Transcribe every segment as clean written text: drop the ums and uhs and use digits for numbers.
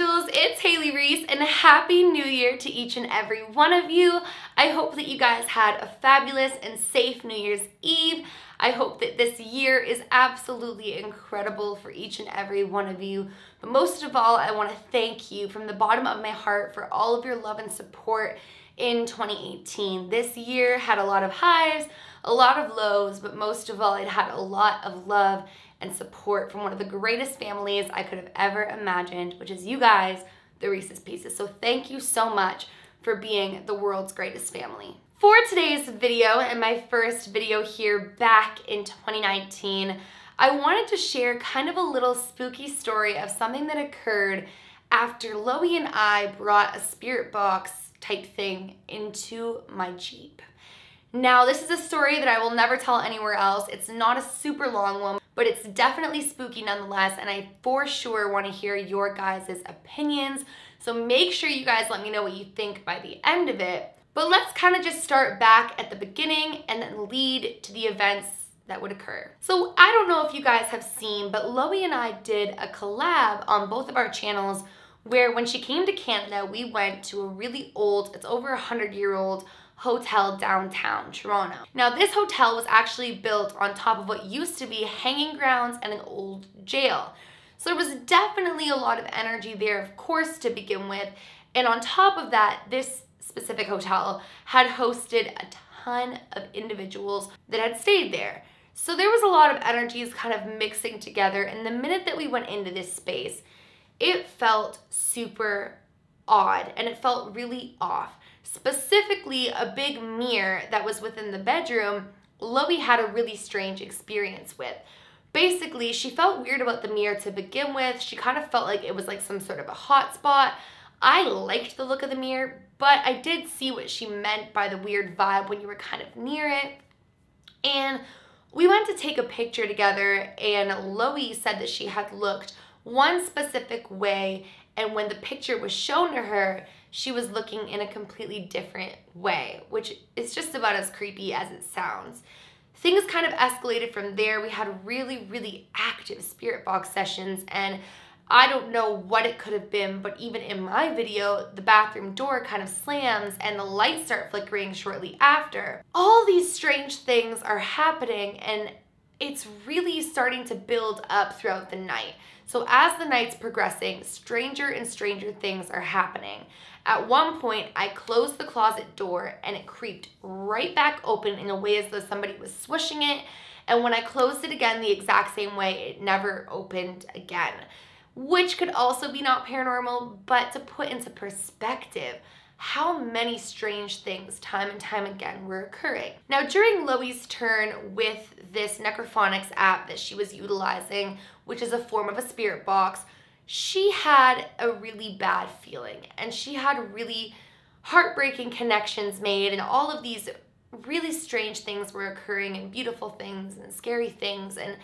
angels, it's Hailey Reese, and Happy New Year to each and every one of you. I hope that you guys had a fabulous and safe New Year's Eve. I hope that this year is absolutely incredible for each and every one of you. But most of all, I want to thank you from the bottom of my heart for all of your love and support in 2018. This year had a lot of highs, a lot of lows, but most of all, it had a lot of love and support from one of the greatest families I could have ever imagined, which is you guys, the Reese's Pieces. So thank you so much for being the world's greatest family. For today's video, and my first video here back in 2019, I wanted to share kind of a little spooky story of something that occurred after Loie and I brought a spirit box type thing into my Jeep. Now, this is a story that I will never tell anywhere else. It's not a super long one, but it's definitely spooky nonetheless, and I for sure want to hear your guys' opinions. So make sure you guys let me know what you think by the end of it. But let's kind of just start back at the beginning and then lead to the events that would occur. So I don't know if you guys have seen, but Loie and I did a collab on both of our channels where when she came to Canada, we went to a really old, it's over 100-year-old hotel downtown Toronto. Now this hotel was actually built on top of what used to be hanging grounds and an old jail. So there was definitely a lot of energy there, of course, to begin with. And on top of that, this specific hotel had hosted a ton of individuals that had stayed there. So there was a lot of energies kind of mixing together. And the minute that we went into this space, it felt super odd and it felt really off. Specifically, a big mirror that was within the bedroom, Loie had a really strange experience with. Basically, she felt weird about the mirror to begin with. She kind of felt like it was like some sort of a hot spot. I liked the look of the mirror, but I did see what she meant by the weird vibe when you were kind of near it. And we went to take a picture together, and Loie said that she had looked one specific way, and when the picture was shown to her, she was looking in a completely different way, which is just about as creepy as it sounds. Things kind of escalated from there. We had really, really active spirit box sessions, and I don't know what it could have been, but even in my video, the bathroom door kind of slams and the lights start flickering shortly after. All these strange things are happening, and it's really starting to build up throughout the night. So as the night's progressing, stranger and stranger things are happening. At one point, I closed the closet door and it creaked right back open in a way as though somebody was swishing it. And when I closed it again the exact same way, it never opened again, which could also be not paranormal, but to put into perspective how many strange things time and time again were occurring. Now, during Loie's turn with this necrophonics app that she was utilizing, which is a form of a spirit box, she had a really bad feeling, and she had really heartbreaking connections made, and all of these really strange things were occurring, and beautiful things and scary things. And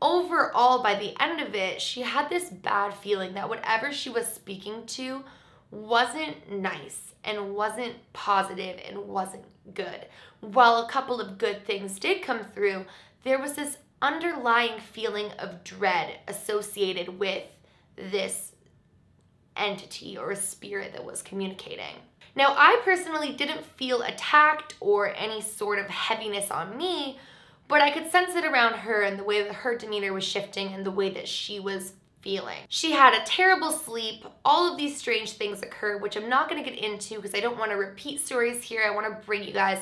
overall, by the end of it, she had this bad feeling that whatever she was speaking to wasn't nice and wasn't positive and wasn't good. While a couple of good things did come through, there was this underlying feeling of dread associated with this entity or a spirit that was communicating. Now, I personally didn't feel attacked or any sort of heaviness on me, but I could sense it around her and the way that her demeanor was shifting and the way that she was feeling. She had a terrible sleep. All of these strange things occurred, which I'm not going to get into because I don't want to repeat stories here. I want to bring you guys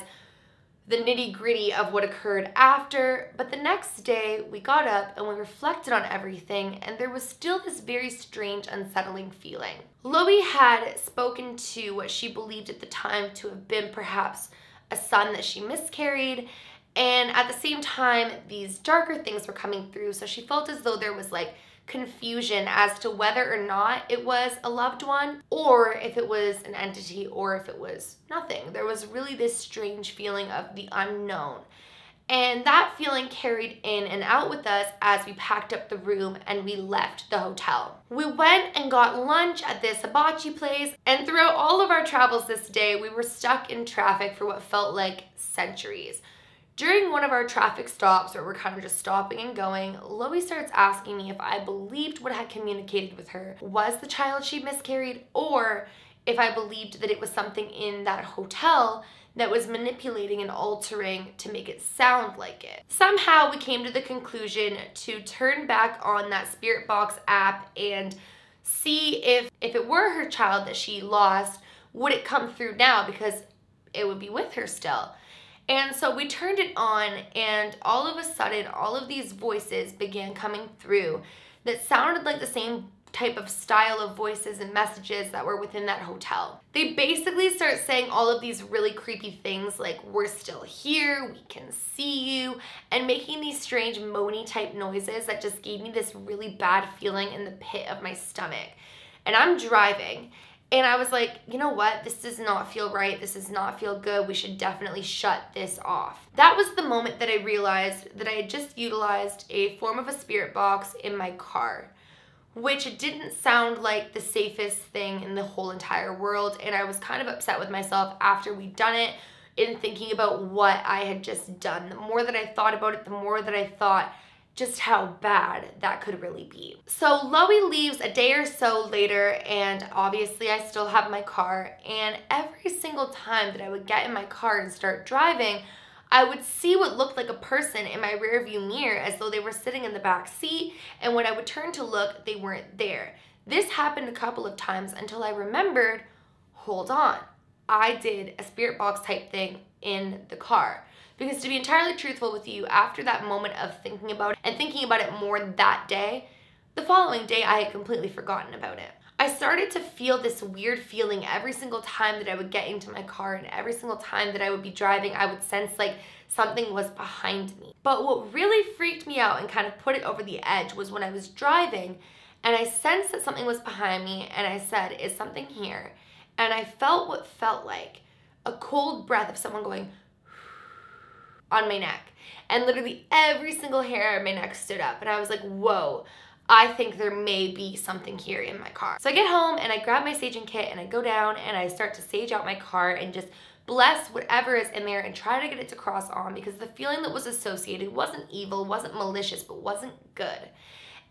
the nitty-gritty of what occurred after. But the next day, we got up and we reflected on everything, and there was still this very strange, unsettling feeling. Loie had spoken to what she believed at the time to have been perhaps a son that she miscarried, and at the same time, these darker things were coming through, so she felt as though there was like confusion as to whether or not it was a loved one, or if it was an entity, or if it was nothing. There was really this strange feeling of the unknown. And that feeling carried in and out with us as we packed up the room and we left the hotel. We went and got lunch at this hibachi place, and throughout all of our travels this day, we were stuck in traffic for what felt like centuries. During one of our traffic stops where we're kind of just stopping and going, Loie starts asking me if I believed what I had communicated with her was the child she miscarried, or if I believed that it was something in that hotel that was manipulating and altering to make it sound like it. Somehow we came to the conclusion to turn back on that Spirit Box app and see if it were her child that she lost, would it come through now, because it would be with her still. And so we turned it on, and all of a sudden, all of these voices began coming through that sounded like the same type of style of voices and messages that were within that hotel. They basically start saying all of these really creepy things like, we're still here, we can see you, and making these strange moany type noises that just gave me this really bad feeling in the pit of my stomach. And I'm driving, and I was like, you know what? This does not feel right. This does not feel good. We should definitely shut this off. That was the moment that I realized that I had just utilized a form of a spirit box in my car, which didn't sound like the safest thing in the whole entire world. And I was kind of upset with myself after we'd done it, in thinking about what I had just done. The more that I thought about it, the more that I thought just how bad that could really be. So Loie leaves a day or so later, and obviously I still have my car, and every single time that I would get in my car and start driving, I would see what looked like a person in my rearview mirror as though they were sitting in the back seat, and when I would turn to look, they weren't there. This happened a couple of times until I remembered, hold on, I did a spirit box type thing in the car. Because to be entirely truthful with you, after that moment of thinking about it and thinking about it more that day, the following day I had completely forgotten about it. I started to feel this weird feeling every single time that I would get into my car, and every single time that I would be driving, I would sense like something was behind me. But what really freaked me out and kind of put it over the edge was when I was driving and I sensed that something was behind me, and I said, is something here? And I felt what felt like a cold breath of someone going on my neck, and literally every single hair on my neck stood up, and I was like, whoa, I think there may be something here in my car. So I get home and I grab my saging kit and I go down and I start to sage out my car and just bless whatever is in there and try to get it to cross on, because the feeling that was associated wasn't evil, wasn't malicious, but wasn't good.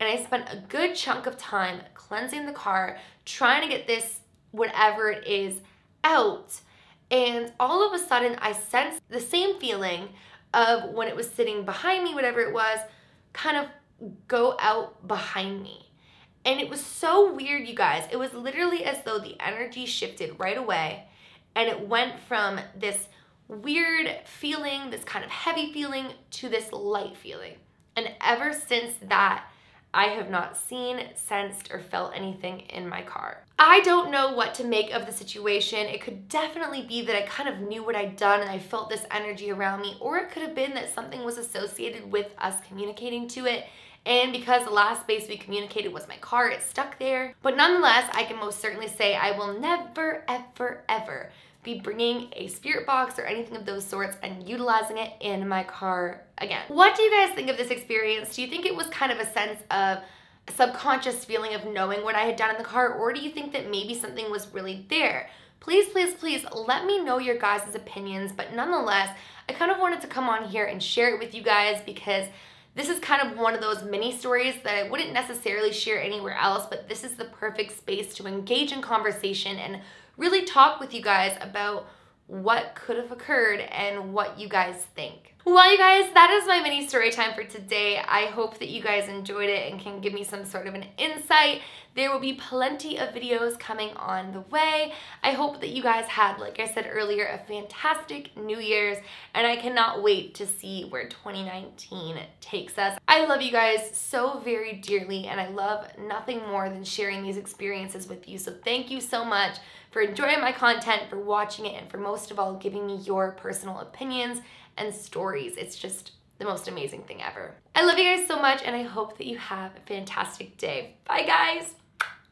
And I spent a good chunk of time cleansing the car, trying to get this, whatever it is, out. And all of a sudden I sensed the same feeling of when it was sitting behind me, whatever it was, kind of go out behind me. And it was so weird, you guys. It was literally as though the energy shifted right away, and it went from this weird feeling, this kind of heavy feeling, to this light feeling. And ever since that, I have not seen, sensed, or felt anything in my car. I don't know what to make of the situation. It could definitely be that I kind of knew what I'd done and I felt this energy around me, or it could have been that something was associated with us communicating to it, and because the last space we communicated was my car, it stuck there. But nonetheless, I can most certainly say I will never, ever, ever be bringing a spirit box or anything of those sorts and utilizing it in my car again. What do you guys think of this experience? Do you think it was kind of a sense of a subconscious feeling of knowing what I had done in the car, or do you think that maybe something was really there? Please, please, please let me know your guys' opinions, but nonetheless, I kind of wanted to come on here and share it with you guys, because this is kind of one of those mini stories that I wouldn't necessarily share anywhere else, but this is the perfect space to engage in conversation and really talk with you guys about what could have occurred and what you guys think. Well, you guys, that is my mini story time for today. I hope that you guys enjoyed it and can give me some sort of an insight. There will be plenty of videos coming on the way. I hope that you guys had, like I said earlier, a fantastic New Year's, and I cannot wait to see where 2019 takes us. I love you guys so very dearly, and I love nothing more than sharing these experiences with you. So thank you so much for enjoying my content, for watching it, and for most of all, giving me your personal opinions and stories. It's just the most amazing thing ever. I love you guys so much, and I hope that you have a fantastic day. Bye, guys.